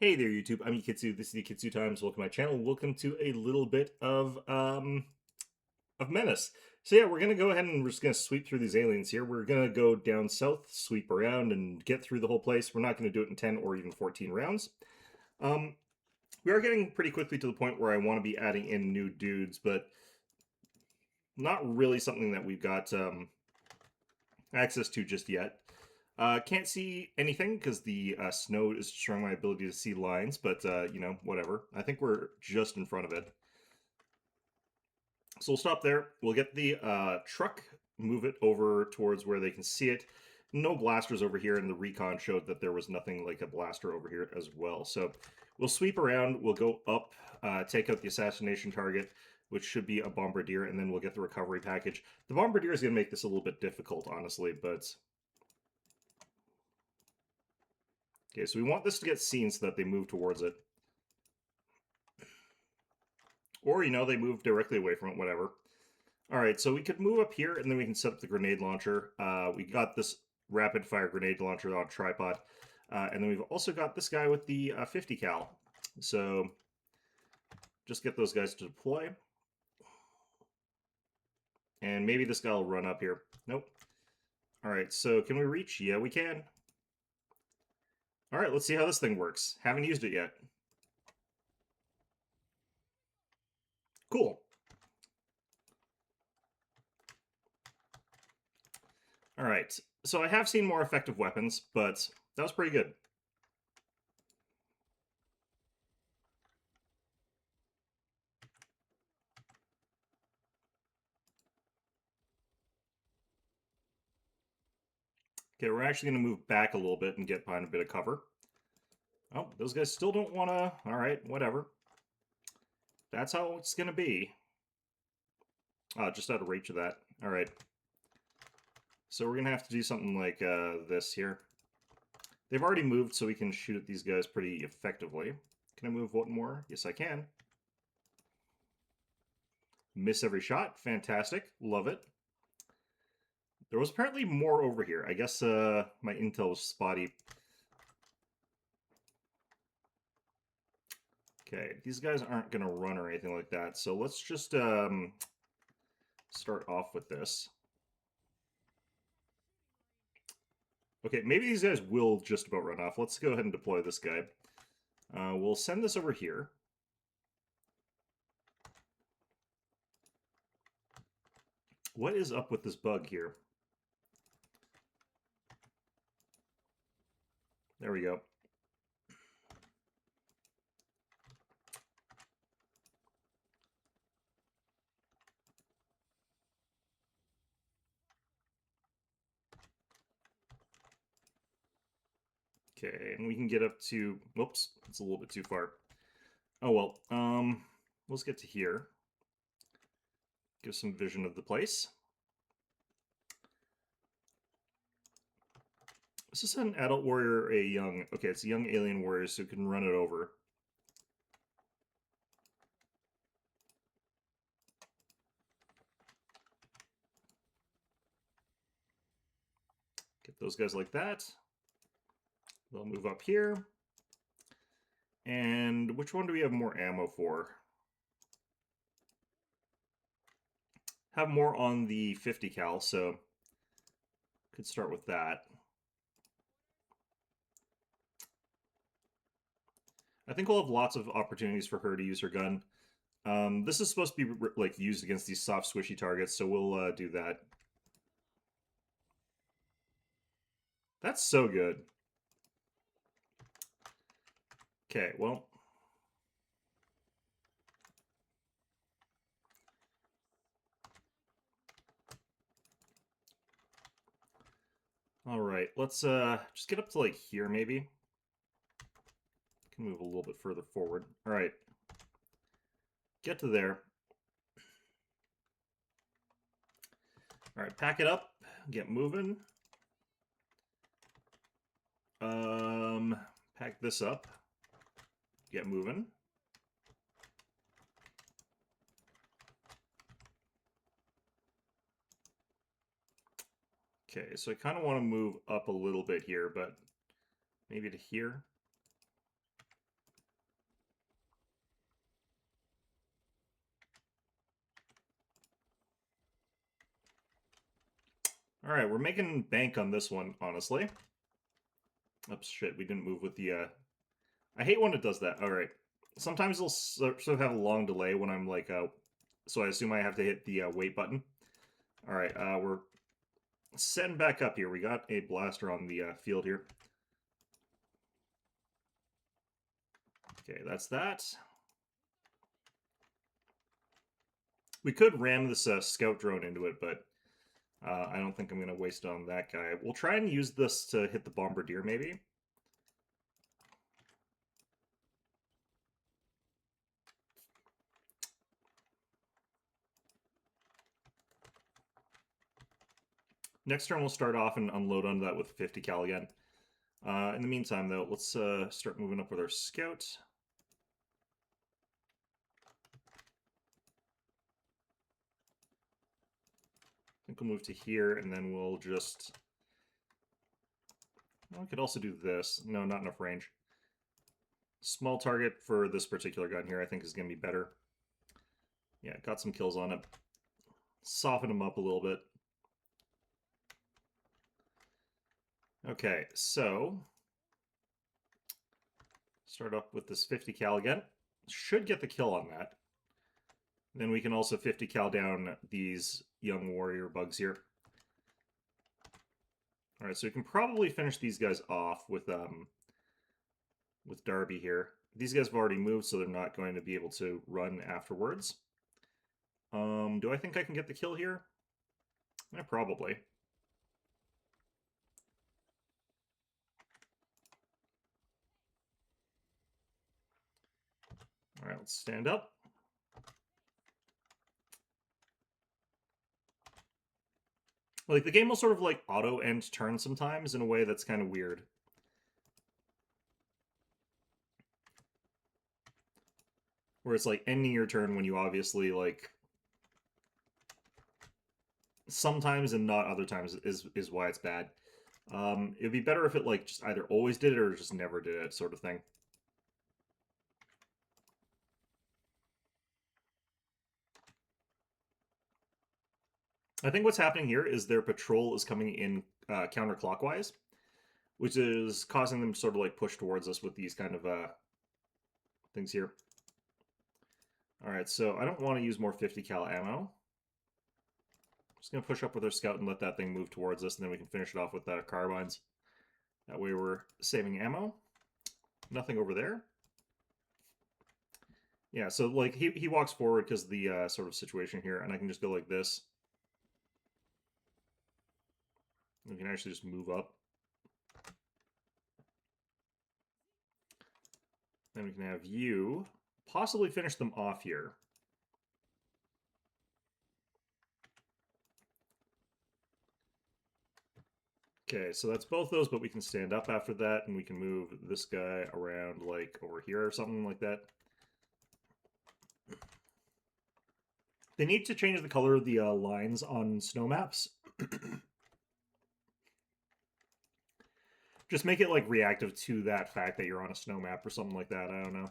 Hey there, YouTube. I'm Ikitsu. This is the Ikitsu Times. Welcome to my channel. Welcome to a little bit of Menace. So yeah, we're gonna go ahead and we're just gonna sweep through these aliens here. We're gonna go down south, sweep around, and get through the whole place. We're not gonna do it in 10 or even 14 rounds. Um, we are getting pretty quickly to the point where I want to be adding in new dudes, but not really something that we've got access to just yet. Can't see anything because the snow is destroying my ability to see lines, but you know, whatever. I think we're just in front of it. So we'll stop there. We'll get the truck, move it over towards where they can see it. No blasters over here, and the recon showed that there was nothing like a blaster over here as well. So we'll sweep around. We'll go up, take out the assassination target, which should be a bombardier, and then we'll get the recovery package. The bombardier is going to make this a little bit difficult, honestly, but... Okay, so we want this to get seen so that they move towards it. Or, you know, they move directly away from it, whatever. Alright, so we could move up here, and then we can set up the grenade launcher. We got this rapid-fire grenade launcher on a tripod. And then we've also got this guy with the 50 cal. So, just get those guys to deploy. And maybe this guy will run up here. Nope. Alright, so can we reach? Yeah, we can. Alright, let's see how this thing works. Haven't used it yet. Cool. Alright, so I have seen more effective weapons, but that was pretty good. Okay, we're actually going to move back a little bit and get behind a bit of cover. Oh, those guys still don't want to... Alright, whatever. That's how it's going to be. Just out of reach of that. Alright. So we're going to have to do something like this here. They've already moved, so we can shoot at these guys pretty effectively. Can I move one more? Yes, I can. Miss every shot. Fantastic. Love it. There was apparently more over here. I guess my intel was spotty. Okay, these guys aren't going to run or anything like that, so let's just start off with this. Okay, maybe these guys will just about run off. Let's go ahead and deploy this guy. We'll send this over here. What is up with this bug here? There we go. Okay, and we can get up to... Whoops, it's a little bit too far. Oh well, let's get to here. Give some vision of the place. Is this an adult warrior or a young... Okay, it's a young alien warrior, so we can run it over. Get those guys like that. They'll move up here. And which one do we have more ammo for? Have more on the 50 cal, so could start with that. I think we'll have lots of opportunities for her to use her gun. This is supposed to be like used against these soft, squishy targets, so we'll do that. That's so good. Okay, well. Alright, let's just get up to like here, maybe. Can move a little bit further forward. Alright. Get to there. Alright, pack it up. Get moving. Pack this up. Get moving. Okay, so I kind of want to move up a little bit here, but maybe to here. All right, we're making bank on this one, honestly. Oops, shit, we didn't move with the... I hate when it does that. All right. Sometimes it'll sort of have a long delay when I'm like... so I assume I have to hit the wait button. All right, we're setting back up here. We got a blaster on the field here. Okay, that's that. We could ram this scout drone into it, but I don't think I'm going to waste it on that guy. We'll try and use this to hit the bombardier, maybe. Next turn, we'll start off and unload onto that with 50 cal again. In the meantime, though, let's start moving up with our scout. I think we'll move to here, and then we'll just... Well, I could also do this. No, not enough range. Small target for this particular gun here, I think, is going to be better. Yeah, got some kills on it. Soften him up a little bit. Okay, so... Start up with this 50 cal again. Should get the kill on that. Then we can also 50 cal down these young warrior bugs here. All right, so we can probably finish these guys off with Darby here. These guys have already moved, so they're not going to be able to run afterwards. Do I think I can get the kill here? Yeah, probably. All right, let's stand up. Like, the game will sort of, like, auto-end turn sometimes in a way that's kind of weird. Where it's, like, ending your turn when you obviously, like... Sometimes and not other times is why it's bad. It would be better if it, like, just either always did it or just never did it, sort of thing. I think what's happening here is their patrol is coming in counterclockwise, which is causing them to sort of like push towards us with these kind of things here. All right, so I don't want to use more 50 cal ammo. Just going to push up with our scout and let that thing move towards us, and then we can finish it off with carbines. That way we're saving ammo. Nothing over there. Yeah, so like he walks forward because of the sort of situation here, and I can just go like this. We can actually just move up. Then we can have you possibly finish them off here. Okay, so that's both those, but we can stand up after that, and we can move this guy around, like, over here or something like that. They need to change the color of the lines on snow maps. Just make it, like, reactive to that fact that you're on a snow map or something like that. I don't know.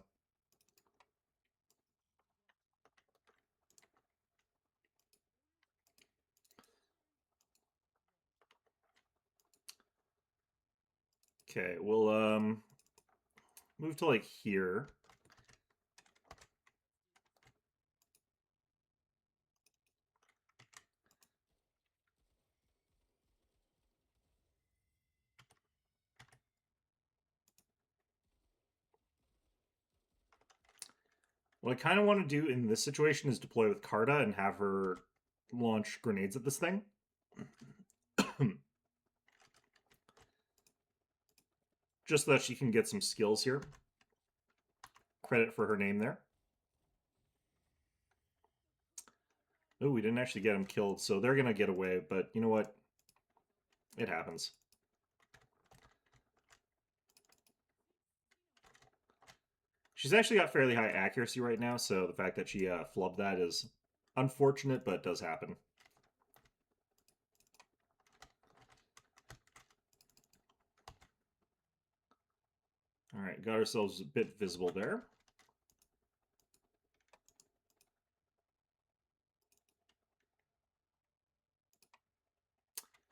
Okay, we'll move to, like, here. What I kind of want to do in this situation is deploy with Carta and have her launch grenades at this thing. Just so that she can get some skills here. Credit for her name there. Oh, we didn't actually get him killed, so they're going to get away, but you know what? It happens. She's actually got fairly high accuracy right now, so the fact that she flubbed that is unfortunate, but does happen. All right, got ourselves a bit visible there.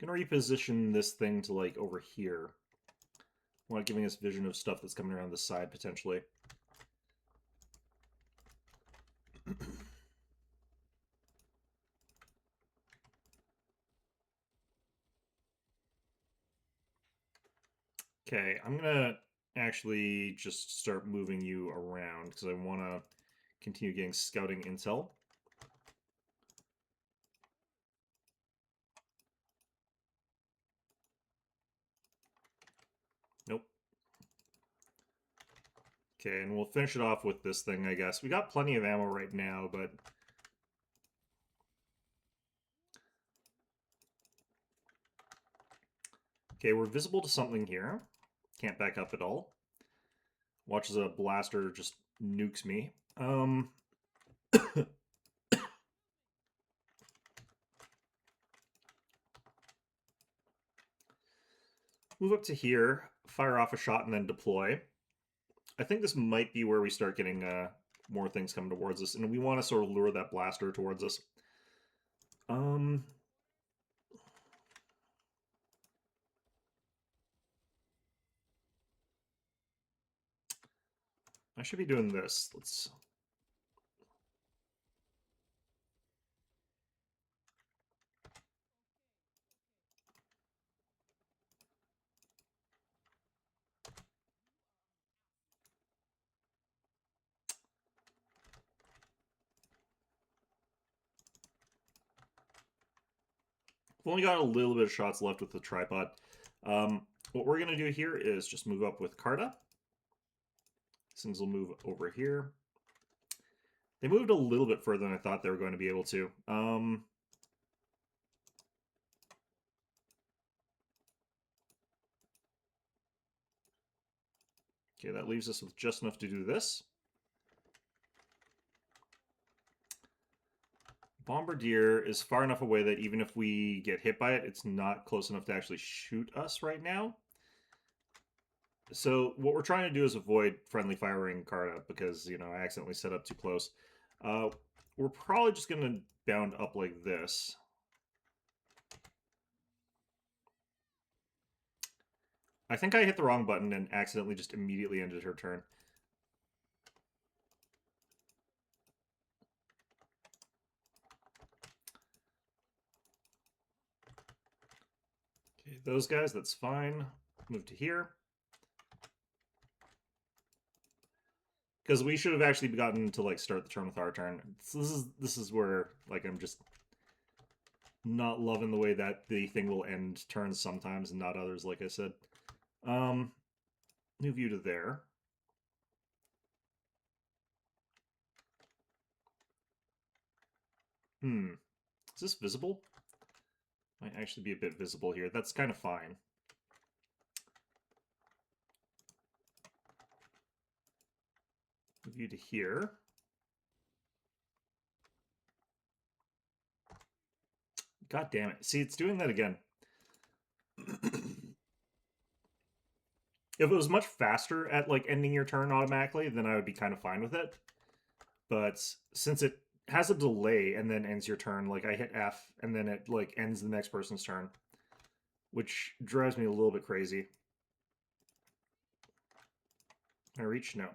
gonna reposition this thing to like over here. Want giving us vision of stuff that's coming around the side potentially. Okay, I'm gonna actually just start moving you around because I want to continue getting scouting intel. Nope. Okay, and we'll finish it off with this thing, I guess. We got plenty of ammo right now, but... Okay, we're visible to something here. Can't back up at all. Watch as a blaster just nukes me. Move up to here, fire off a shot, and then deploy. I think this might be where we start getting more things coming towards us, and we want to sort of lure that blaster towards us. I should be doing this. Let's... We've only got a little bit of shots left with the tripod. What we're going to do here is just move up with Carta. Things will move over here. They moved a little bit further than I thought they were going to be able to. Okay, that leaves us with just enough to do this. Bombardier is far enough away that even if we get hit by it, it's not close enough to actually shoot us right now. So what we're trying to do is avoid friendly firing Carta because, you know, I accidentally set up too close. We're probably just going to bound up like this. I think I hit the wrong button and accidentally just immediately ended her turn. Okay, those guys, that's fine. Move to here. Because we should have actually gotten to like start the turn with our turn. So this is where like I'm just not loving the way that the thing will end turns sometimes and not others, like I said. Move you to there. Is this visible? Might actually be a bit visible here. That's kind of fine. Move you to here. God damn it. See, it's doing that again. If it was much faster at like ending your turn automatically, then I would be kind of fine with it. But since it has a delay and then ends your turn, like I hit F and then it like ends the next person's turn, which drives me a little bit crazy. Can I reach? No.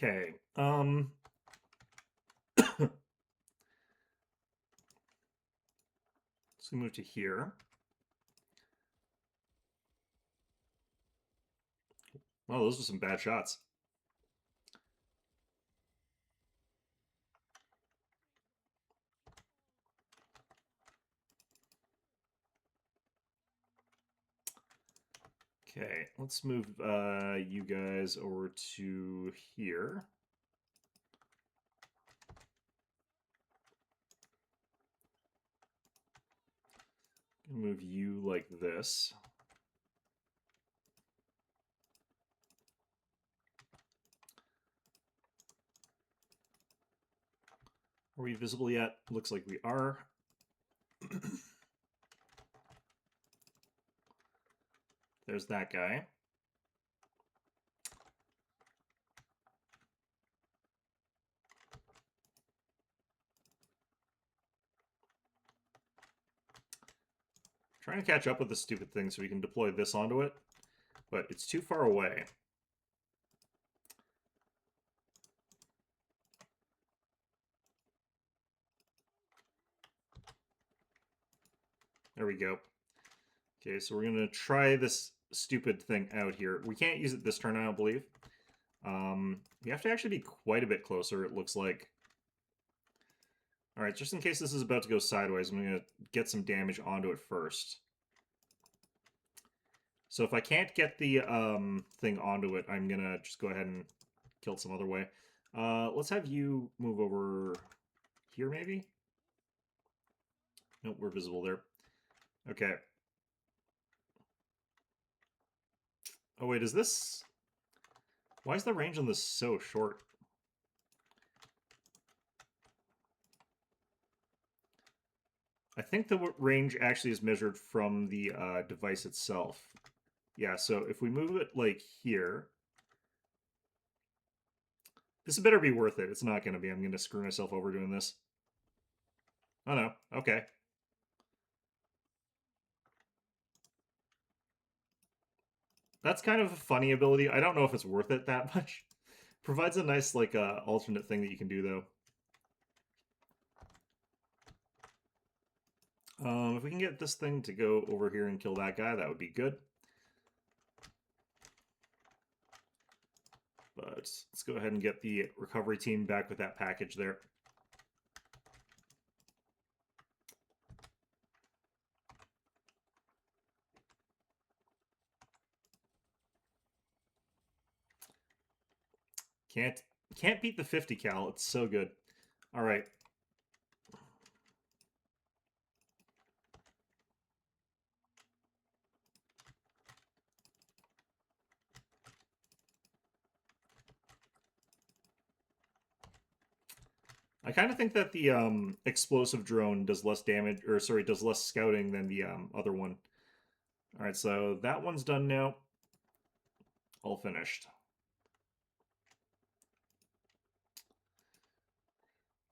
Okay. So move to here. Well, those are some bad shots. Okay, let's move you guys over to here. Move you like this. Are we visible yet? Looks like we are. There's that guy. Trying to catch up with this stupid thing so we can deploy this onto it, but it's too far away. There we go. Okay, so we're going to try this stupid thing out here. We can't use it this turn, I don't believe. We have to actually be quite a bit closer, it looks like. Alright, just in case this is about to go sideways, I'm going to get some damage onto it first. So if I can't get the thing onto it, I'm going to just go ahead and kill it some other way. Let's have you move over here, maybe? Nope, we're visible there. Okay. Oh, wait, is this... Why is the range on this so short? I think the range actually is measured from the device itself. Yeah, so if we move it, like, here... This better be worth it. It's not going to be. I'm going to screw myself over doing this. Oh, no. Okay. That's kind of a funny ability. I don't know if it's worth it that much. Provides a nice, like, alternate thing that you can do, though. If we can get this thing to go over here and kill that guy, that would be good. But let's go ahead and get the recovery team back with that package there. Can't beat the 50 cal. It's so good. All right. I kind of think that the explosive drone does less damage, or sorry, does less scouting than the other one. All right, so that one's done now. All finished.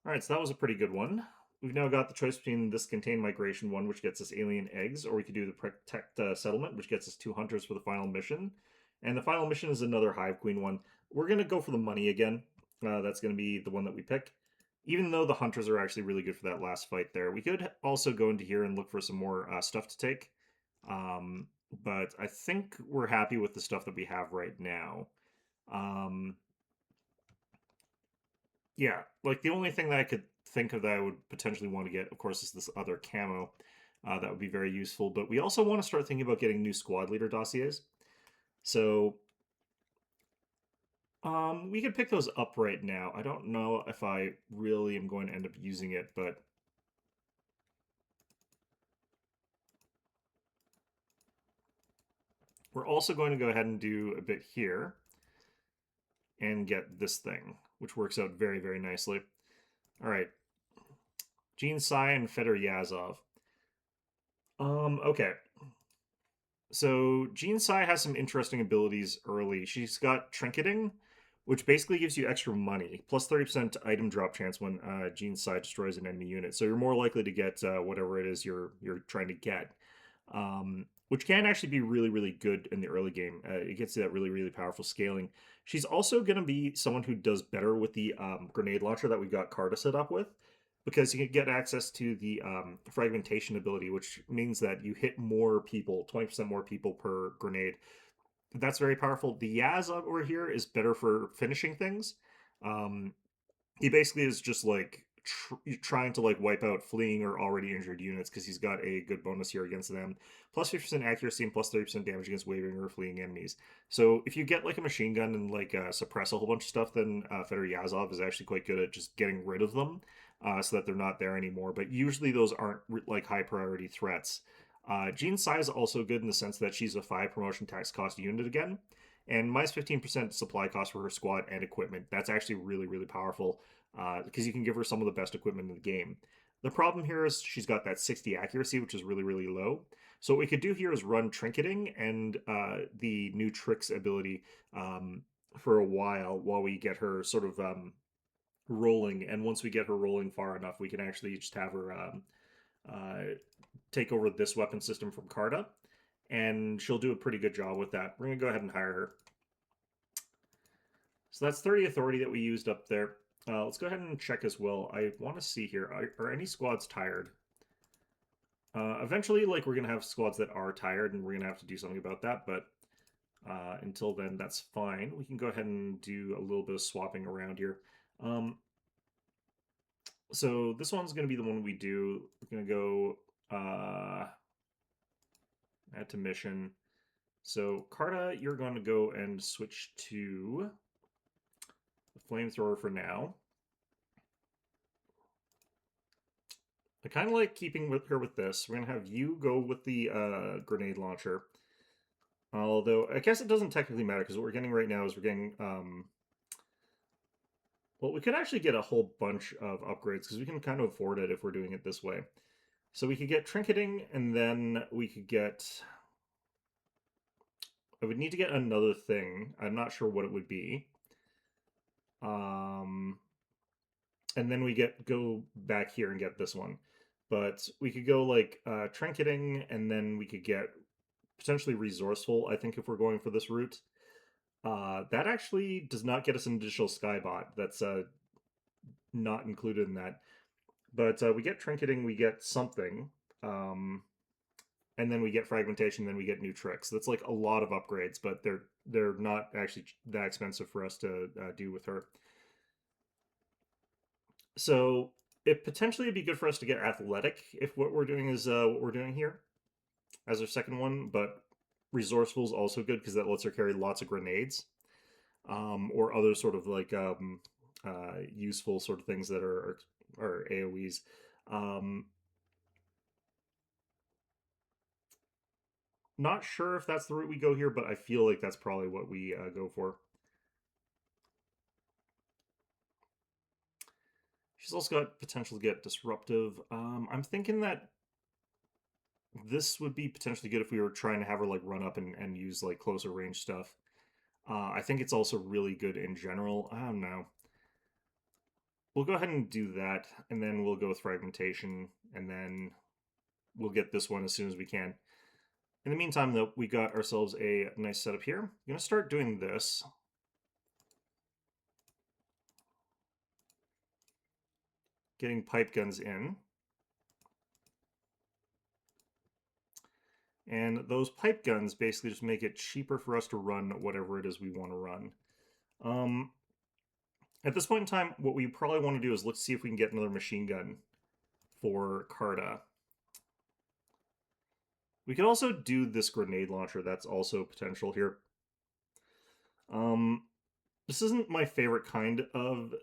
All right, so that was a pretty good one. We've now got the choice between this contained migration one, which gets us alien eggs, or we could do the protect settlement, which gets us 2 hunters for the final mission. And the final mission is another Hive Queen one. We're going to go for the money again. That's going to be the one that we pick. Even though the hunters are actually really good for that last fight there. We could also go into here and look for some more stuff to take. But I think we're happy with the stuff that we have right now. Yeah, like the only thing that I could think of that I would potentially want to get, of course, is this other camo. That would be very useful. But we also want to start thinking about getting new squad leader dossiers. So we could pick those up right now. I don't know if I really am going to end up using it, but we're also going to go ahead and do a bit here and get this thing, which works out very, very nicely. All right. Gene Sai and Fedor Yazov. Okay. So Jean Sai has some interesting abilities early. She's got Trinketing, which basically gives you extra money, plus 30% item drop chance when Jean Sai destroys an enemy unit. So you're more likely to get whatever it is you're trying to get, which can actually be really, really good in the early game. It gets you that really, really powerful scaling. She's also going to be someone who does better with the grenade launcher that we got Carta set up with, because you can get access to the fragmentation ability, which means that you hit more people, 20% more people per grenade. That's very powerful. The Yaz over here is better for finishing things. He basically is just like trying to like wipe out fleeing or already injured units because he's got a good bonus here against them. Plus 50% accuracy and plus 30% damage against wavering or fleeing enemies. So if you get like a machine gun and like suppress a whole bunch of stuff, then Fedor Yazov is actually quite good at just getting rid of them so that they're not there anymore. But usually those aren't like high priority threats. Jean Sai is also good in the sense that she's a 5 promotion tax cost unit again. And minus 15% supply cost for her squad and equipment. That's actually really, really powerful. because you can give her some of the best equipment in the game. The problem here is she's got that 60 accuracy, which is really, really low. So what we could do here is run Trinketing and the new Tricks ability for a while we get her sort of rolling. And once we get her rolling far enough, we can actually just have her uh, take over this weapon system from Carta, and she'll do a pretty good job with that. We're going to go ahead and hire her. So that's 30 authority that we used up there. Let's go ahead and check as well. I want to see here, are any squads tired? Eventually, like, we're going to have squads that are tired, and we're going to have to do something about that, but until then, that's fine. We can go ahead and do a little bit of swapping around here. So this one's going to be the one we do. We're going to go add to mission. So Carta, you're going to go and switch to the flamethrower for now. I kind of like keeping with her with this. We're going to have you go with the grenade launcher. Although, I guess it doesn't technically matter, because what we're getting right now is we're getting... well, we could actually get a whole bunch of upgrades, because we can kind of afford it if we're doing it this way. So we could get Trinketing, and then we could get... I would need to get another thing. I'm not sure what it would be. And then we go back here and get this one. But we could go like Trinketing, and then we could get potentially Resourceful, I think, if we're going for this route. That actually does not get us an additional Skybot. That's not included in that. But we get Trinketing, we get something. And then we get Fragmentation, then we get new tricks. That's like a lot of upgrades, but they're not actually that expensive for us to do with her. So it potentially would be good for us to get Athletic if what we're doing is what we're doing here as our second one, but Resourceful is also good because that lets her carry lots of grenades or other sort of like useful sort of things that are AoEs. Not sure if that's the route we go here, but I feel like that's probably what we go for. She's also got potential to get Disruptive. I'm thinking that this would be potentially good if we were trying to have her like run up and use like closer range stuff. I think it's also really good in general. I don't know. We'll go ahead and do that, and then we'll go with Fragmentation, and then we'll get this one as soon as we can. In the meantime, though, we got ourselves a nice setup here. I'm going to start doing this. Getting pipe guns in. And those pipe guns basically just make it cheaper for us to run whatever it is we want to run. At this point in time, what we probably want to do is let's see if we can get another machine gun for Carta. We could also do this grenade launcher. That's also potential here. This isn't my favorite kind of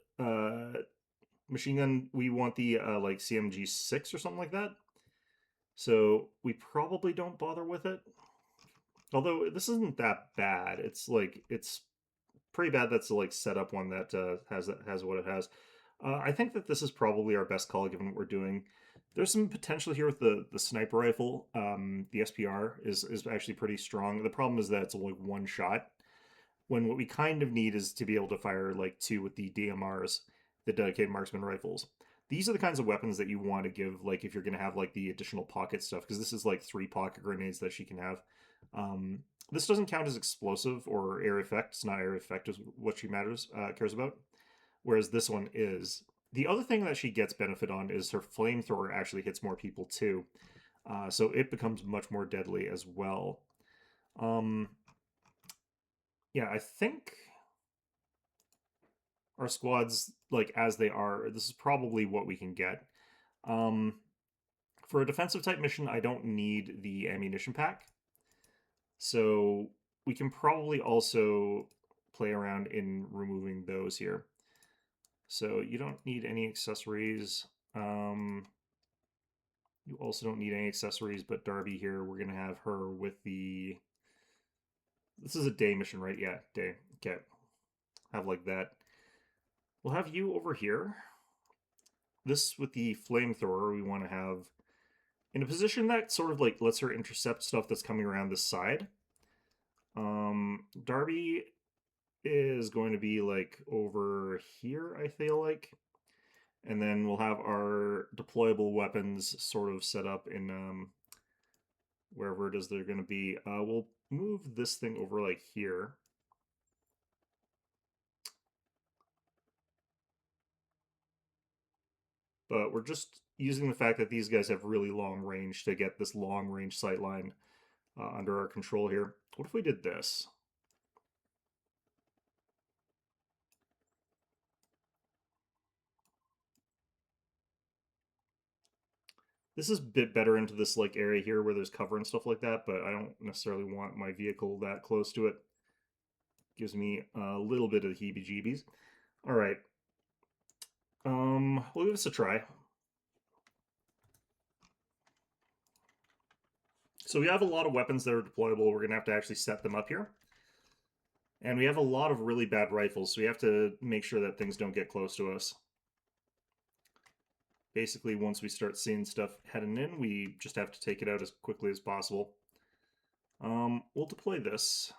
machine gun. We want the like CMG6 or something like that. So we probably don't bother with it. Although this isn't that bad. It's like it's pretty bad. That's like set up one that has what it has. I think that this is probably our best call given what we're doing. There's some potential here with the sniper rifle. The SPR is actually pretty strong. The problem is that it's only one shot, when what we kind of need is to be able to fire like two with the DMRs, the dedicated marksman rifles. These are the kinds of weapons that you want to give, like if you're going to have like the additional pocket stuff, because this is like 3 pocket grenades that she can have. This doesn't count as explosive or area effect. It's not area effect is what she cares about, whereas this one is. The other thing that she gets benefit on is her flamethrower actually hits more people too, so it becomes much more deadly as well. Yeah, I think our squads, like as they are, this is probably what we can get. For a defensive type mission, I don't need the ammunition pack. So we can probably also play around in removing those here. So you don't need any accessories. You also don't need any accessories, but Darby here, we're going to have her with the... This is a day mission, right? Yeah, day. Okay. Have like that. We'll have you over here. This with the flamethrower we want to have in a position that sort of like lets her intercept stuff that's coming around this side. Darby is going to be like over here, I feel like. And then we'll have our deployable weapons sort of set up in wherever it is they're going to be. We'll move this thing over like here. But we're just using the fact that these guys have really long range to get this long range sight line under our control here. What if we did this? This is a bit better into this like area here where there's cover and stuff like that, but I don't necessarily want my vehicle that close to it. Gives me a little bit of the heebie-jeebies. All right. We'll give this a try. So we have a lot of weapons that are deployable. We're going to actually set them up here. And we have a lot of really bad rifles, so we have to make sure that things don't get close to us. Basically, once we start seeing stuff heading in, we just have to take it out as quickly as possible. We'll deploy this.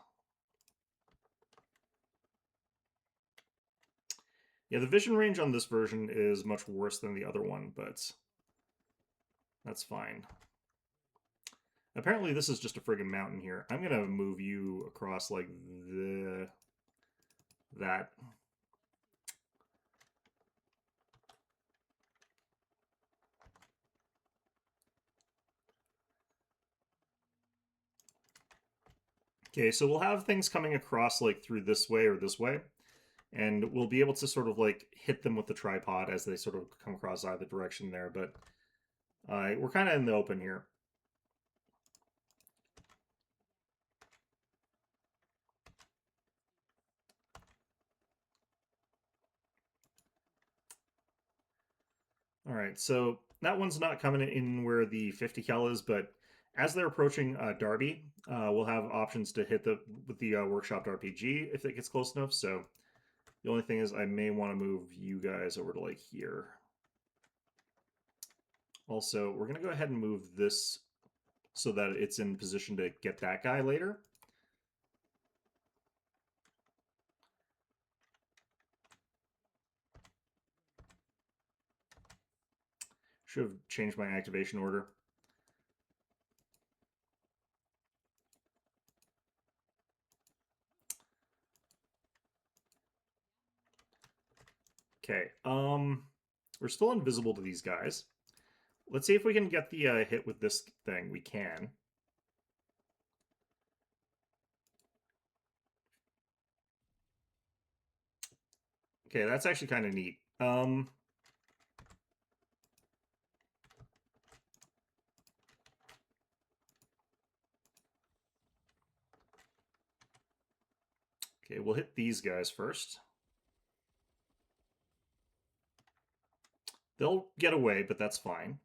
Yeah, the vision range on this version is much worse than the other one, but that's fine. Apparently this is just a friggin' mountain here. I'm gonna move you across like that. Okay, so we'll have things coming across like through this way or this way, and we'll be able to sort of like hit them with the tripod as they sort of come across either direction there, but we're kind of in the open here. All right, so that one's not coming in where the 50 cal is, but as they're approaching Darby, we'll have options to hit with the workshop RPG if it gets close enough. So the only thing is I may want to move you guys over to like here. Also, we're going to go ahead and move this so that it's in position to get that guy later. Should have changed my activation order. Okay, we're still invisible to these guys. Let's see if we can get the hit with this thing. We can. Okay, that's actually kind of neat. Okay, we'll hit these guys first. They'll get away, but that's fine.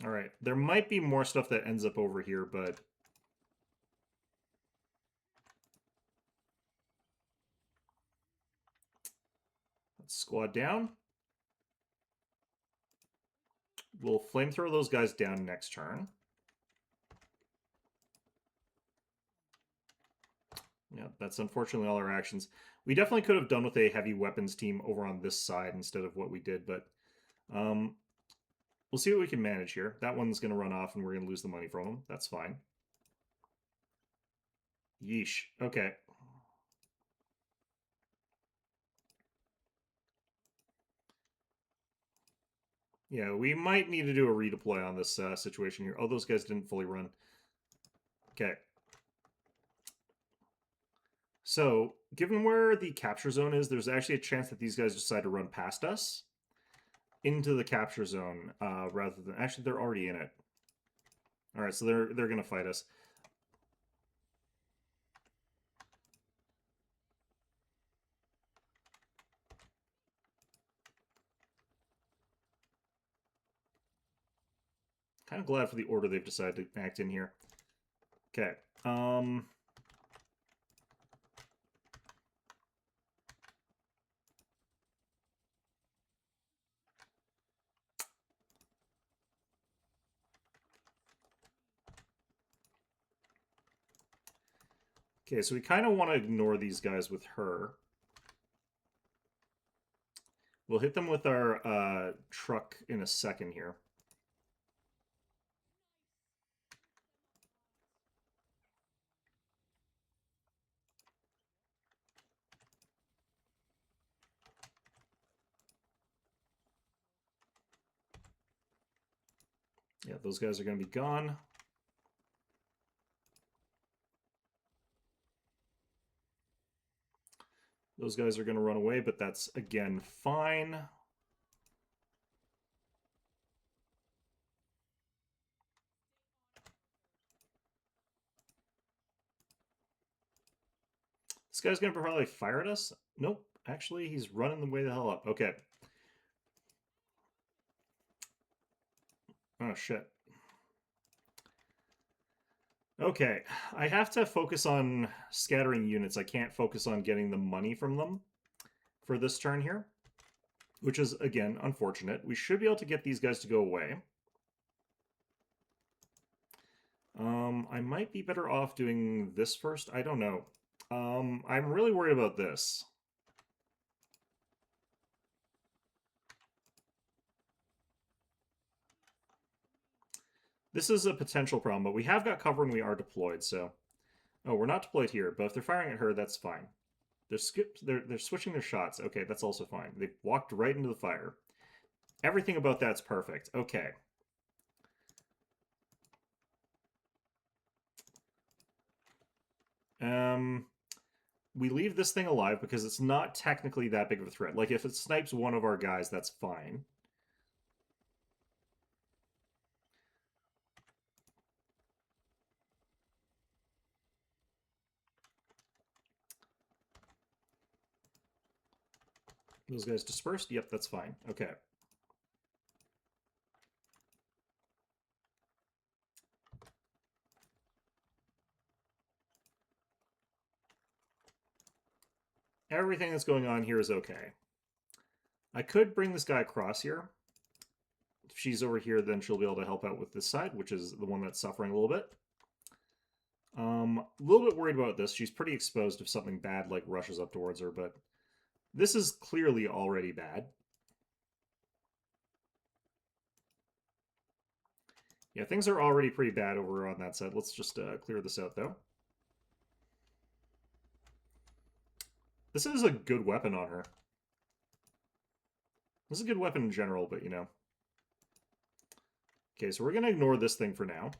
All right, there might be more stuff that ends up over here, but let's squad down. We'll flamethrower those guys down next turn. Yeah, that's unfortunately all our actions. We definitely could have done with a heavy weapons team over on this side instead of what we did, but we'll see what we can manage here. That one's going to run off and we're going to lose the money from them. That's fine. Yeesh. Okay. Yeah, we might need to do a redeploy on this situation here. Oh, those guys didn't fully run. Okay. So, given where the capture zone is, there's actually a chance that these guys decide to run past us into the capture zone rather than... Actually, they're already in it. All right, so they're going to fight us. Kind of glad for the order they've decided to act in here. Okay. Okay, so we kind of want to ignore these guys with her. We'll hit them with our truck in a second here. Yeah, those guys are going to be gone. Those guys are going to run away, but that's, again, fine. This guy's going to probably fire at us. Nope. Actually, he's running the way the hell up. Okay. Oh, shit. Okay. I have to focus on scattering units. I can't focus on getting the money from them for this turn here, which is, again, unfortunate. We should be able to get these guys to go away. I might be better off doing this first. I don't know. I'm really worried about this. This is a potential problem, but we have got cover and we are deployed, so... Oh, we're not deployed here, but if they're firing at her, that's fine. They're switching their shots. Okay, that's also fine. They walked right into the fire. Everything about that's perfect. Okay. We leave this thing alive because it's not technically that big of a threat. Like, if it snipes one of our guys, that's fine. Those guys dispersed? Yep, that's fine. Okay. Everything that's going on here is okay. I could bring this guy across here. If she's over here, then she'll be able to help out with this side, which is the one that's suffering a little bit. A little bit worried about this. She's pretty exposed if something bad like rushes up towards her, but this is clearly already bad. Yeah, things are already pretty bad over on that side. Let's just clear this out, though. This is a good weapon on her. This is a good weapon in general, but, you know. Okay, so we're going to ignore this thing for now.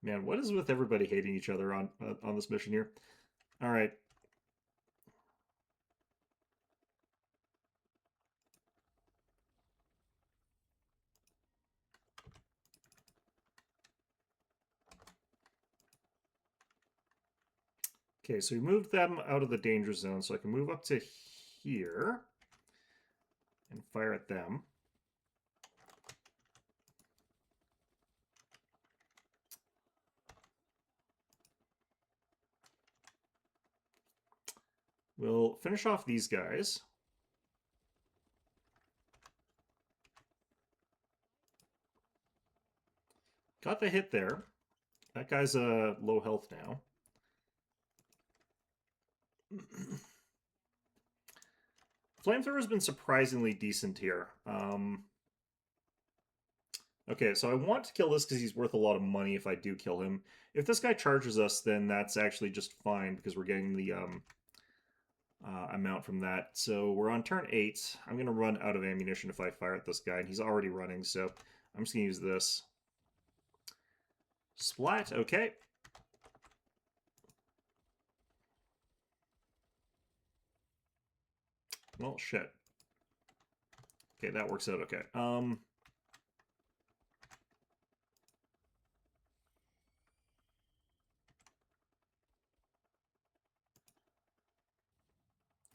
Man, what is with everybody hating each other on this mission here? All right. Okay, so we moved them out of the danger zone, so I can move up to here and fire at them. We'll finish off these guys. Got the hit there. That guy's low health now. Flamethrower's been surprisingly decent here. Okay, so I want to kill this because he's worth a lot of money if I do kill him. If this guy charges us, then that's actually just fine because we're getting the amount from that. So we're on turn 8. I'm going to run out of ammunition if I fire at this guy, and he's already running, so I'm just going to use this. Splat, okay. Well, shit. Okay, that works out okay.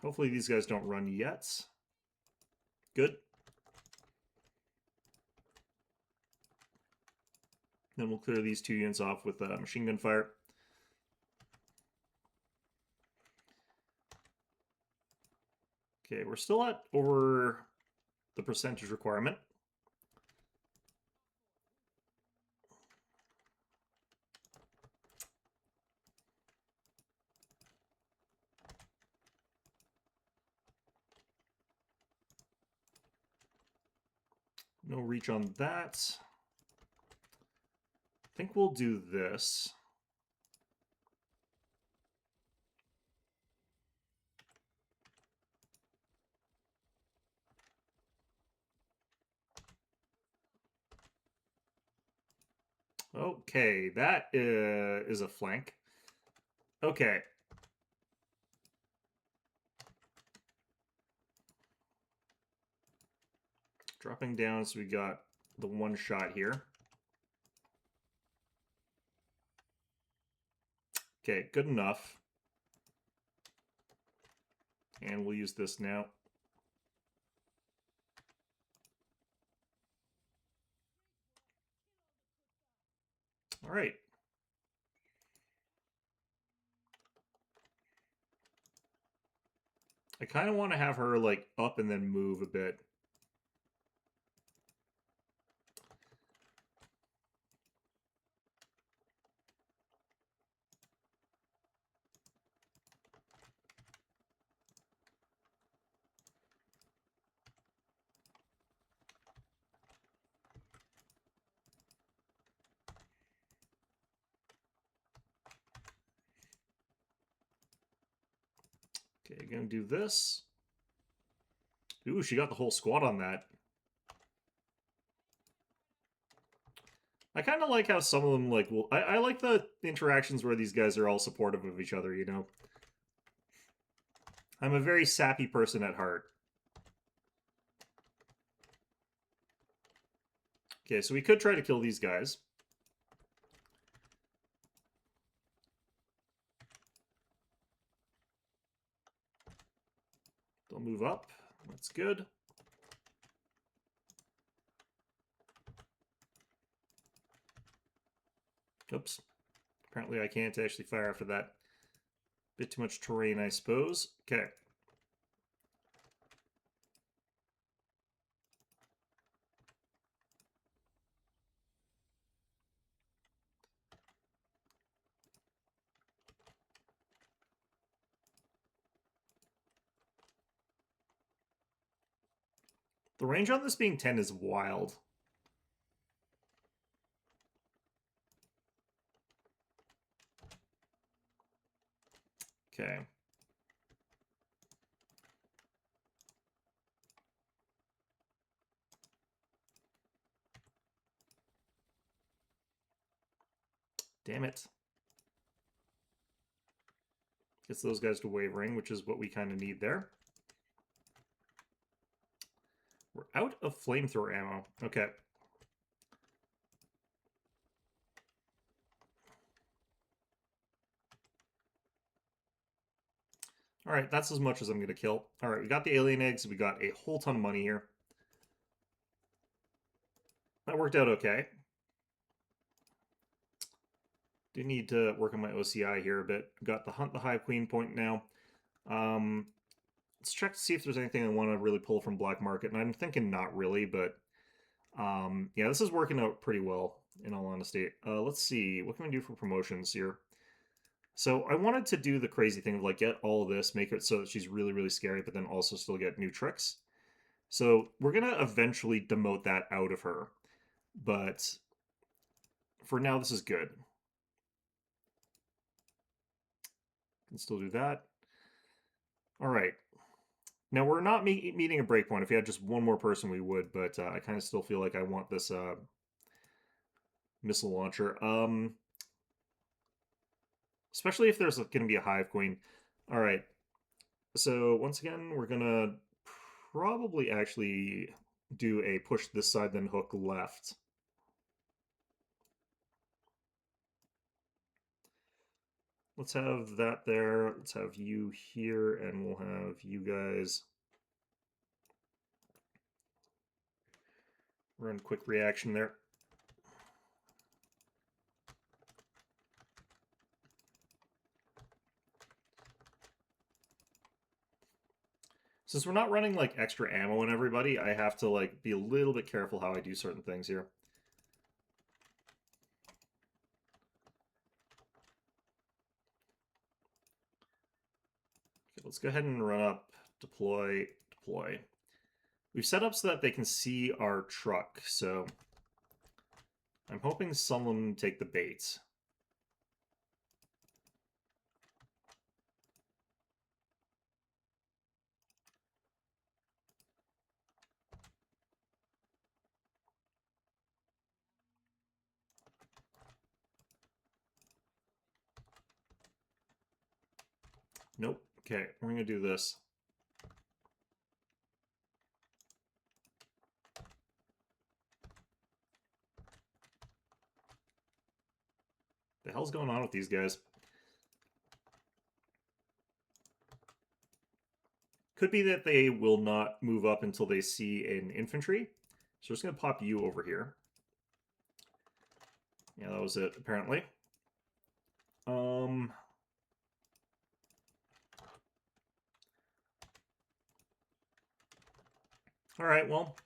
Hopefully these guys don't run yet. Good. Then we'll clear these 2 units off with machine gun fire. Okay, we're still at over the percentage requirement. No reach on that. I think we'll do this. Okay, that is a flank. Okay. Dropping down, so we got the 1 shot here. Okay, good enough. And we'll use this now. All right. I kind of want to have her like up and then move a bit. Okay, gonna do this. Ooh, she got the whole squad on that. I kind of like how some of them like will. I like the interactions where these guys are all supportive of each other. You know, I'm a very sappy person at heart. Okay, so we could try to kill these guys. They'll move up. That's good. Oops. Apparently I can't actually fire after that. Bit too much terrain, I suppose. Okay. The range on this being 10 is wild. Okay. Damn it. Gets those guys to wavering, which is what we kind of need there. We're out of flamethrower ammo. Okay. All right, that's as much as I'm going to kill. All right, we got the alien eggs. We got a whole ton of money here. That worked out okay. Do need to work on my OCI here a bit. Got the Hunt the Hive Queen point now. Let's check to see if there's anything I want to really pull from Black Market, and I'm thinking not really, but yeah, this is working out pretty well, in all honesty. Let's see, what can we do for promotions here? So I wanted to do the crazy thing of like get all of this, make it so that she's really, really scary, but then also still get new tricks. So we're going to eventually demote that out of her, but for now, this is good. Can still do that. All right. Now, we're not meeting a breakpoint. If we had just one more person, we would, but I kind of still feel like I want this missile launcher. Especially if there's going to be a Hive Queen. All right. So, once again, we're going to probably actually do a push this side, then hook left. Let's have that there. Let's have you here, and we'll have you guys run quick reaction there. Since we're not running like extra ammo in everybody, I have to like be a little bit careful how I do certain things here. Okay, let's go ahead and run up, deploy, deploy. We've set up so that they can see our truck, so I'm hoping some of them take the bait. Nope. Okay, we're going to do this. The hell's going on with these guys? Could be that they will not move up until they see an infantry. So we're just going to pop you over here. Yeah, that was it, apparently. All right, well.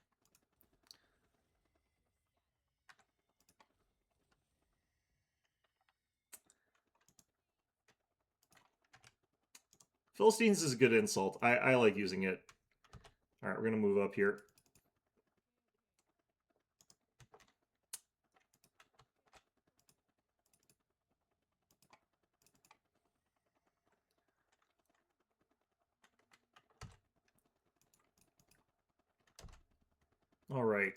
Philistines is a good insult. I like using it. All right, we're going to move up here. All right.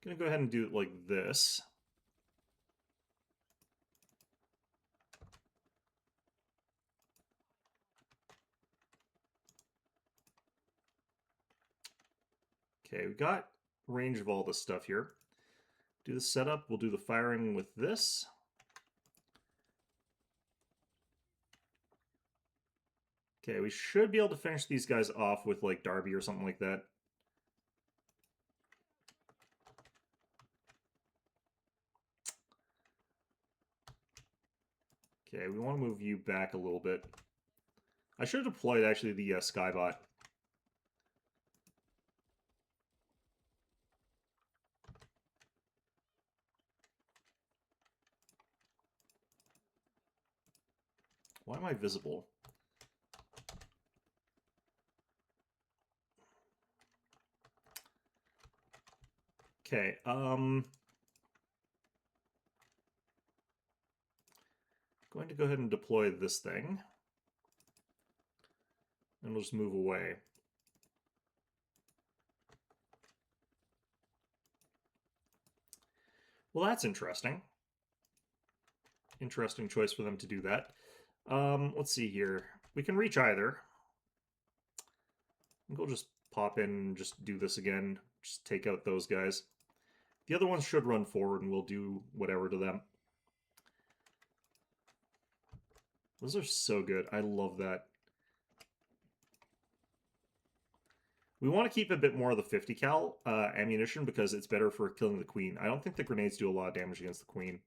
Gonna go ahead and do it like this. Okay, we got range of all this stuff here. Do the setup, we'll do the firing with this. Okay, we should be able to finish these guys off with like Darby or something like that. Okay, we want to move you back a little bit. I should have deployed actually the Skybot. Why am I visible? Okay, going to go ahead and deploy this thing. And we'll just move away. Well, that's interesting. Interesting choice for them to do that. Let's see here. We can reach either. We'll just pop in and just do this again. Just take out those guys. The other ones should run forward and we'll do whatever to them. Those are so good. I love that. We want to keep a bit more of the 50 cal ammunition because it's better for killing the queen. I don't think the grenades do a lot of damage against the queen.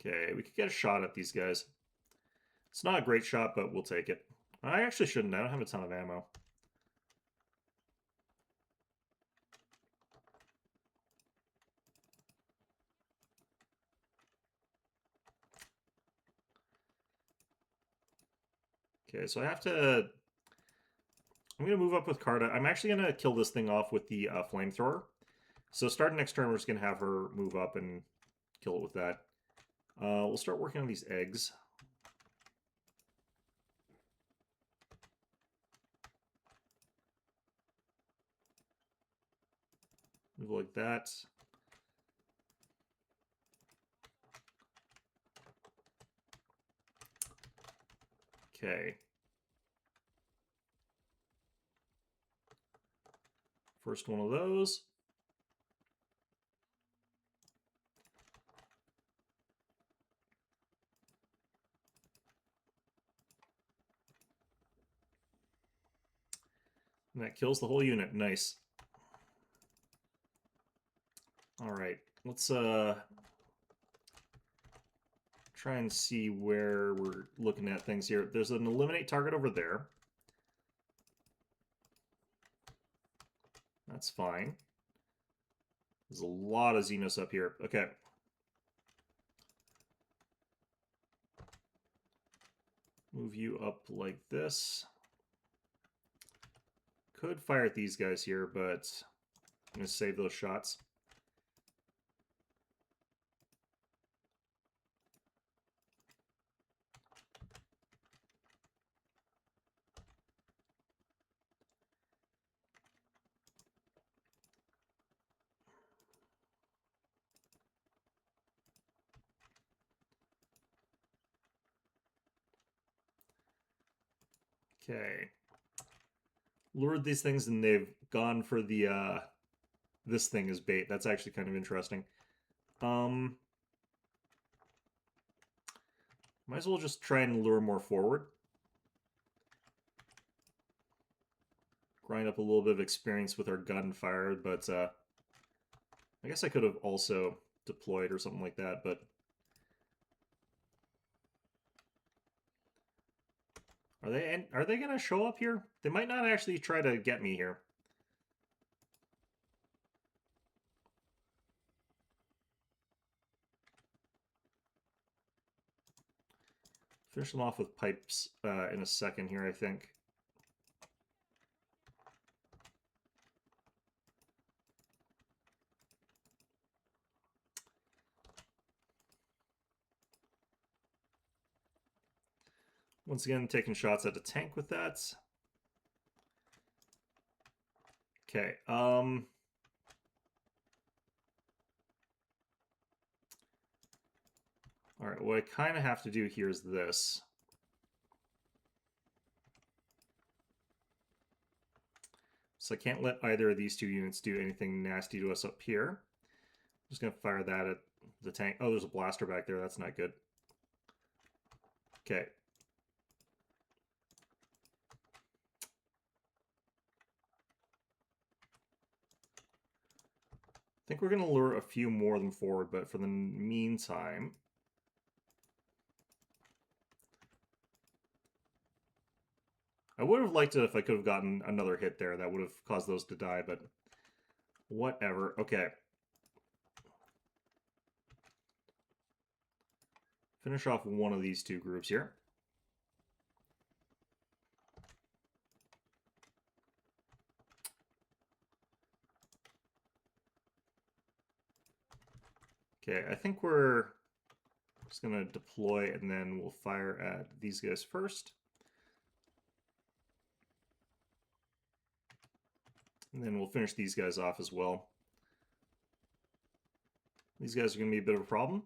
Okay, we could get a shot at these guys. It's not a great shot, but we'll take it. I actually shouldn't. I don't have a ton of ammo. Okay, so I have to... I'm going to move up with Carta. I'm actually going to kill this thing off with the flamethrower. So starting next turn, we're just going to have her move up and kill it with that. We'll start working on these eggs. Move like that. Okay. First one of those. And that kills the whole unit. Nice. Alright, let's try and see where we're looking at things here. There's an eliminate target over there. That's fine. There's a lot of Xenos up here. Okay. Move you up like this. Could fire at these guys here, but I'm going to save those shots. Okay. Lured these things and they've gone for the this thing as bait. That's actually kind of interesting. Might as well just try and lure more forward. Grind up a little bit of experience with our gunfire, but I guess I could have also deployed or something like that, but are they gonna show up here? They might not actually try to get me here. Finish them off with pipes in a second here, I think. Once again, taking shots at the tank with that. Okay, all right, what I kind of have to do here is this. So I can't let either of these two units do anything nasty to us up here. I'm just going to fire that at the tank. Oh, there's a blaster back there. That's not good. Okay. I think we're going to lure a few more of them forward, but for the meantime... I would have liked it if I could have gotten another hit there. That would have caused those to die, but whatever. Okay. Finish off one of these two groups here. Okay, I think we're just going to deploy and then we'll fire at these guys first. And then we'll finish these guys off as well. These guys are going to be a bit of a problem.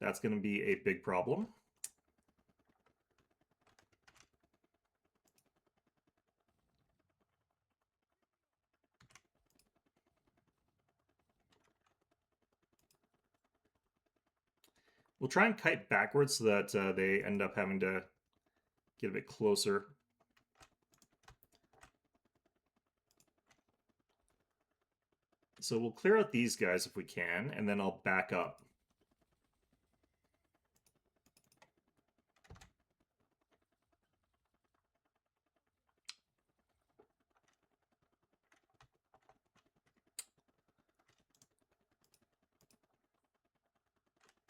That's going to be a big problem. We'll try and kite backwards so that they end up having to get a bit closer. So we'll clear out these guys if we can, and then I'll back up.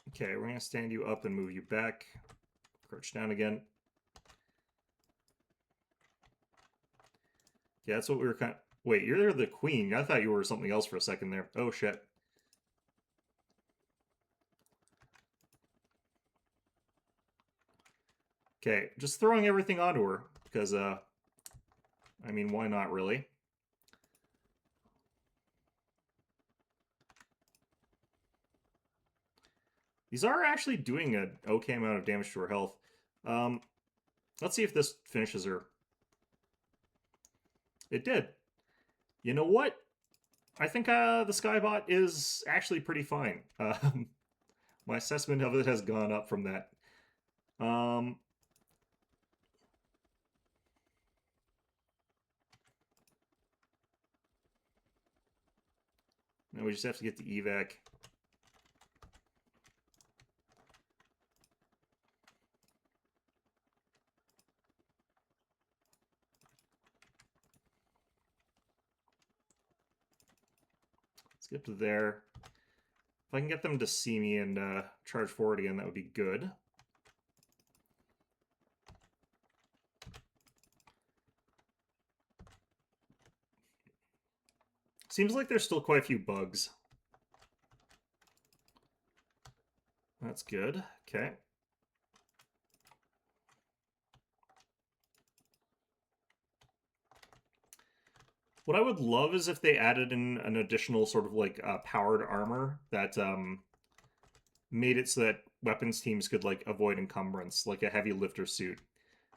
Okay, we're going to stand you up and move you back. Crouch down again. Yeah, that's what we were kind of... Wait, you're the queen. I thought you were something else for a second there. Oh, shit. Okay, just throwing everything onto her, because, I mean, why not, really? These are actually doing an okay amount of damage to her health. Let's see if this finishes her. It did. You know what? I think the Skybot is actually pretty fine. My assessment of it has gone up from that. we just have to get the evac. Let's get to there. If I can get them to see me and charge forward again, that would be good. Seems like there's still quite a few bugs. That's good. Okay. What I would love is if they added in an additional sort of like powered armor that made it so that weapons teams could like avoid encumbrance, like a heavy lifter suit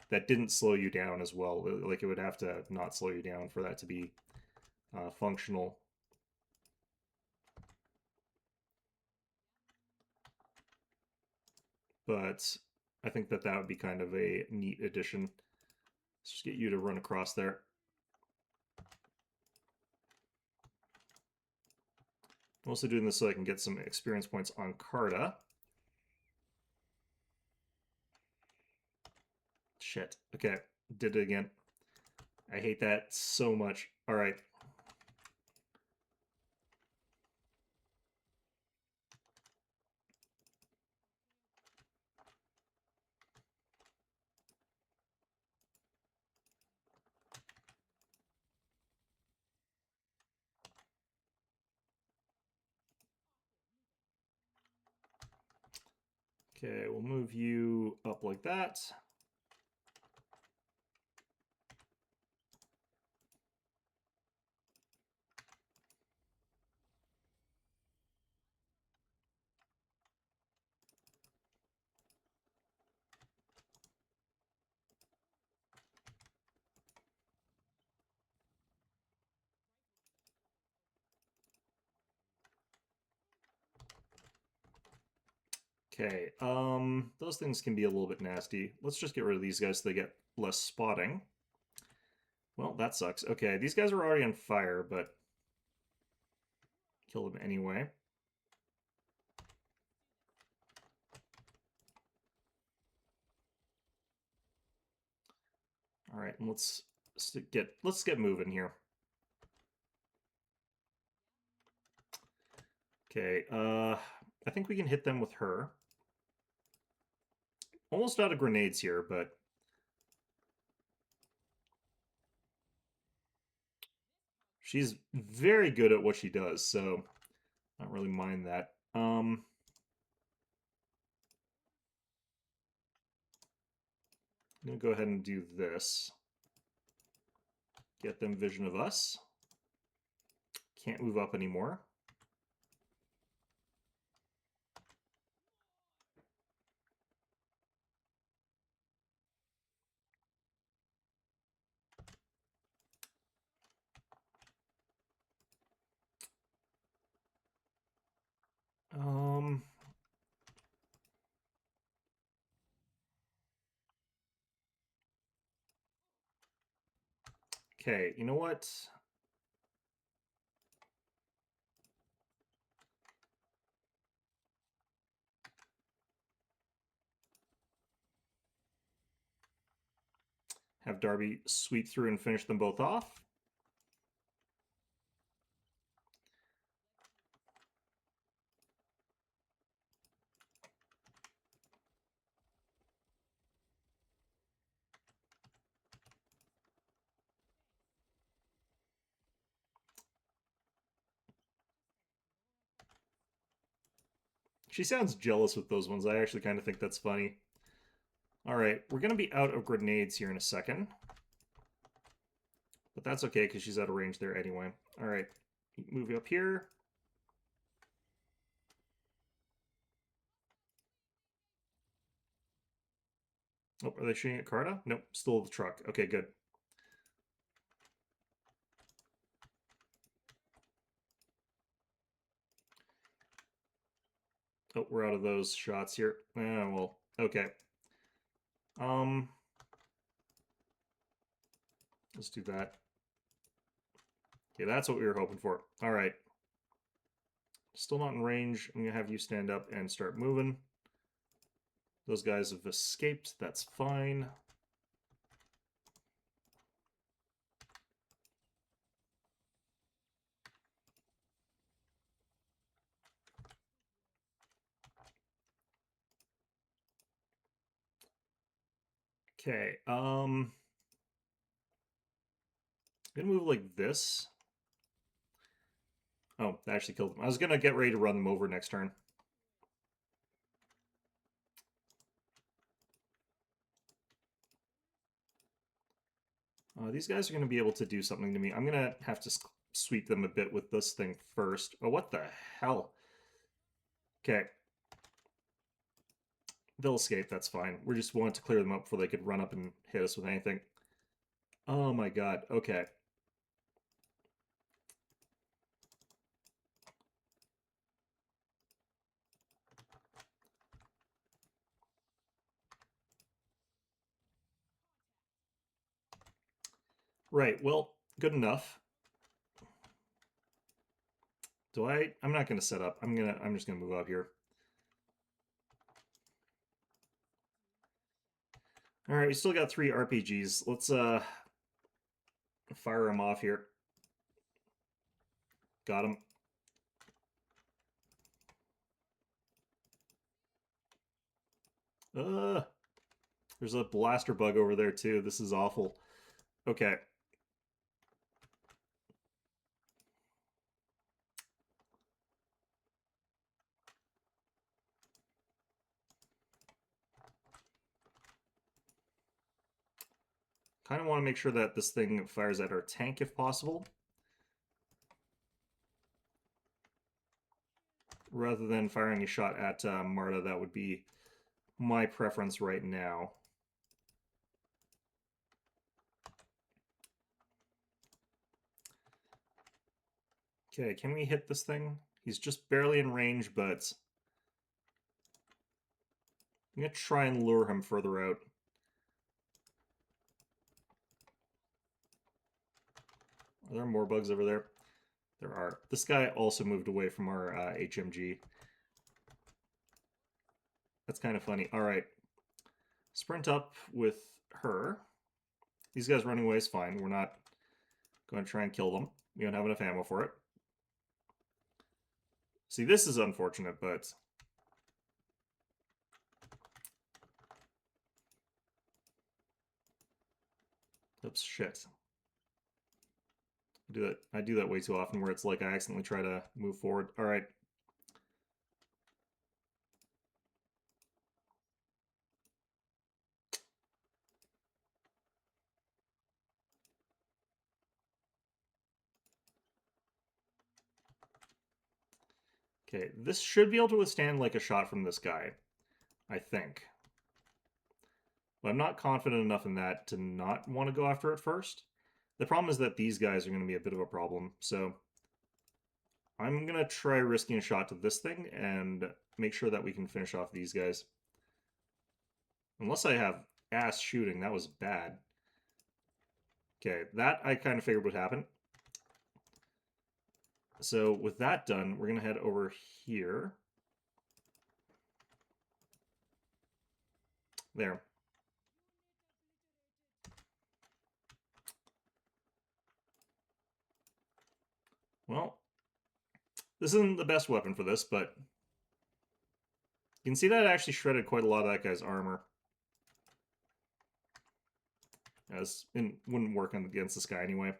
that didn't slow you down as well. Like it would have to not slow you down for that to be functional. But I think that that would be kind of a neat addition. Let's just get you to run across there. I'm also doing this so I can get some experience points on Carta. Shit. Okay, did it again. I hate that so much. All right. Okay, we'll move you up like that. Okay, those things can be a little bit nasty. Let's just get rid of these guys so they get less spotting. Well, that sucks. Okay, these guys are already on fire, but kill them anyway. All right, and let's get moving here. Okay, I think we can hit them with her. Almost out of grenades here, but she's very good at what she does, so I don't really mind that. I'm gonna go ahead and do this. Get them vision of us. Can't move up anymore. Okay, you know what? Have Darby sweep through and finish them both off. She sounds jealous with those ones. I actually kind of think that's funny. All right, we're going to be out of grenades here in a second. But that's okay because she's out of range there anyway. All right, move up here. Oh, are they shooting at Carta? Nope, still the truck. Okay, good. Oh, we're out of those shots here. Well, okay. Let's do that. Okay, that's what we were hoping for. All right. Still not in range. I'm going to have you stand up and start moving. Those guys have escaped. That's fine. Okay, I'm gonna move like this. Oh, I actually killed them. I was gonna get ready to run them over next turn. These guys are gonna be able to do something to me. I'm gonna have to sweep them a bit with this thing first. Oh, what the hell? Okay. They'll escape, that's fine. We just wanted to clear them up before they could run up and hit us with anything. Oh my god, okay. Right, well, good enough. I'm not gonna set up. I'm just gonna move up here. Alright, we still got 3 RPGs. Let's fire them off here. Got him. There's a blaster bug over there too. This is awful. Okay. Kind of want to make sure that this thing fires at our tank if possible. Rather than firing a shot at Marta, that would be my preference right now. Okay, can we hit this thing? He's just barely in range, but I'm going to try and lure him further out. Are there more bugs over there? There are. This guy also moved away from our HMG. That's kind of funny. All right. Sprint up with her. These guys running away is fine. We're not going to try and kill them. We don't have enough ammo for it. See, this is unfortunate, but... Oops, shit. I do that way too often where it's like I accidentally try to move forward. All right. Okay, this should be able to withstand like a shot from this guy, I think. But I'm not confident enough in that to not want to go after it first. The problem is that these guys are going to be a bit of a problem, so I'm going to try risking a shot to this thing and make sure that we can finish off these guys. Unless I have ass shooting, that was bad. Okay, that I kind of figured would happen. So with that done, we're going to head over here. There. Well, this isn't the best weapon for this, but you can see that it actually shredded quite a lot of that guy's armor. As it wouldn't work against this guy anyway.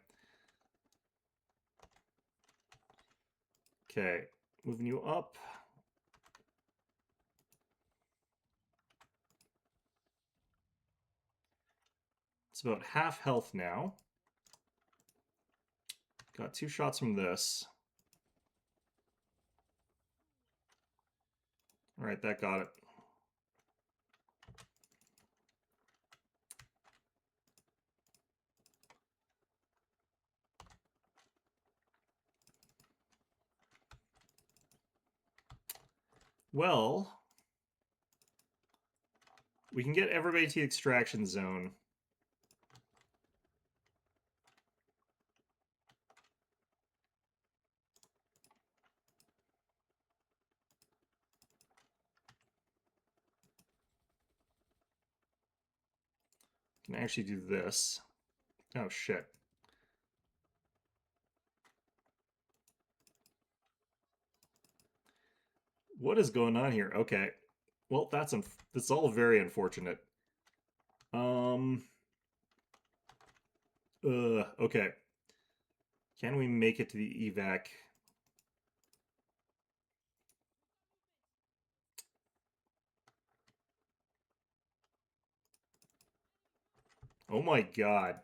Okay, moving you up. It's about half health now. Got 2 shots from this. All right, that got it. Well, we can get everybody to the extraction zone. Can actually do this. Oh, shit. What is going on here? Okay. Well, that's all very unfortunate. Um. Okay. Can we make it to the evac? Oh my god.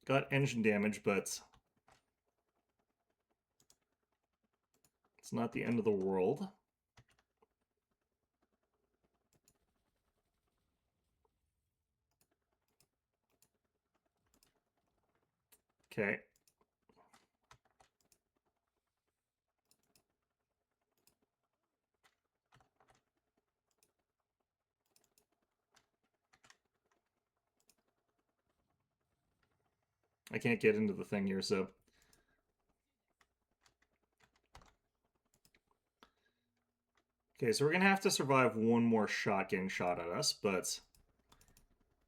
Got engine damage, but it's not the end of the world. Okay. I can't get into the thing here, so. Okay, so we're gonna have to survive one more shot getting shot at us, but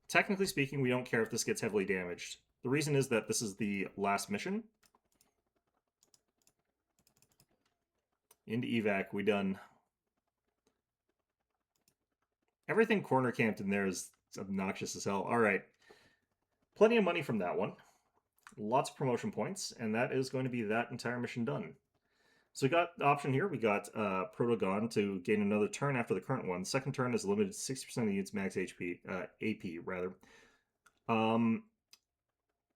technically speaking, we don't care if this gets heavily damaged. The reason is that this is the last mission. Into evac, we done. Everything corner camped in there is obnoxious as hell. All right. Plenty of money from that one. Lots of promotion points, and that is going to be that entire mission done. So we got the option here. We got Protogon to gain another turn after the current one. Second turn is limited to 60% of the unit's max HP, AP rather.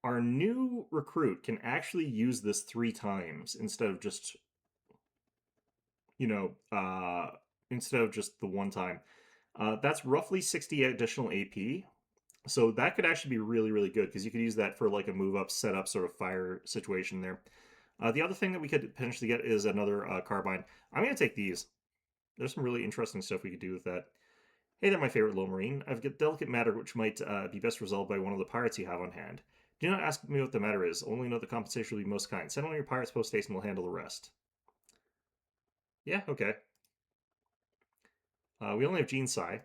Our new recruit can actually use this 3 times instead of just, instead of just the one time. That's roughly 60 additional AP. So that could actually be really, really good because you could use that for like a move up, set up sort of fire situation there. The other thing that we could potentially get is another carbine. I'm going to take these. There's some really interesting stuff we could do with that. Hey there, my favorite low marine. I've got delicate matter which might be best resolved by one of the pirates you have on hand. Do not ask me what the matter is. Only know the compensation will be most kind. Send one of your pirates post haste and we'll handle the rest. Yeah, okay. We only have Gene Sai.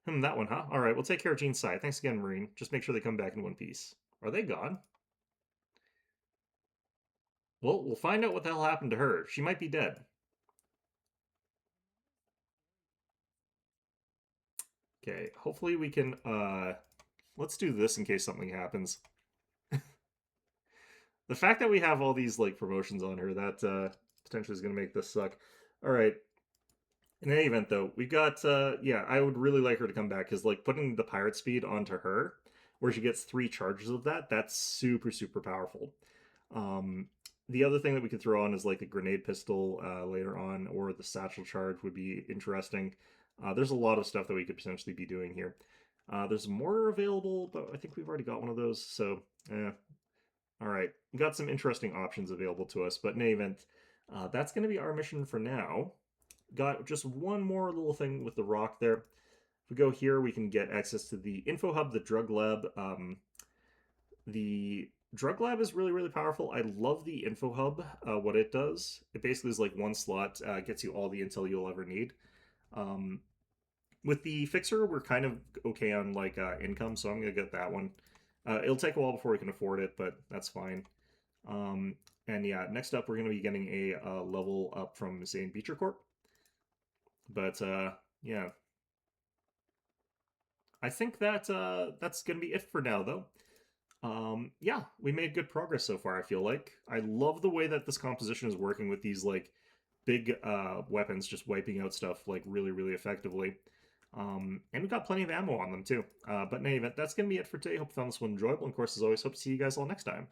That one, huh? All right, we'll take care of Gene Sai. Thanks again, Marine. Just make sure they come back in one piece. Are they gone? Well, we'll find out what the hell happened to her. She might be dead. Okay, hopefully we can, let's do this in case something happens. The fact that we have all these, like, promotions on her, that, potentially is going to make this suck. All right. In any event, though, we've got, yeah, I would really like her to come back, because, like, putting the pirate speed onto her, where she gets 3 charges of that, that's super, super powerful. The other thing that we could throw on is, like, the grenade pistol later on, or the satchel charge would be interesting. There's a lot of stuff that we could potentially be doing here. There's a mortar available, but I think we've already got one of those, so, all right. We got some interesting options available to us, but in any event, that's going to be our mission for now. Got just one more little thing with the rock there. If we go here, we can get access to the info hub, the drug lab. The drug lab is really, really powerful. I love the info hub, what it does. It basically is like one slot, gets you all the intel you'll ever need. With the fixer, we're kind of okay on like income, so I'm going to get that one. It'll take a while before we can afford it, but that's fine. And yeah, next up, we're going to be getting a level up from Zane Beecher Corp. But yeah, I think that that's going to be it for now, though. Yeah, we made good progress so far, I feel like. I love the way that this composition is working with these, like, big weapons just wiping out stuff, like, really, really effectively. And we got plenty of ammo on them, too. But in any event, that's going to be it for today. Hope you found this one enjoyable. And, of course, as always, hope to see you guys all next time.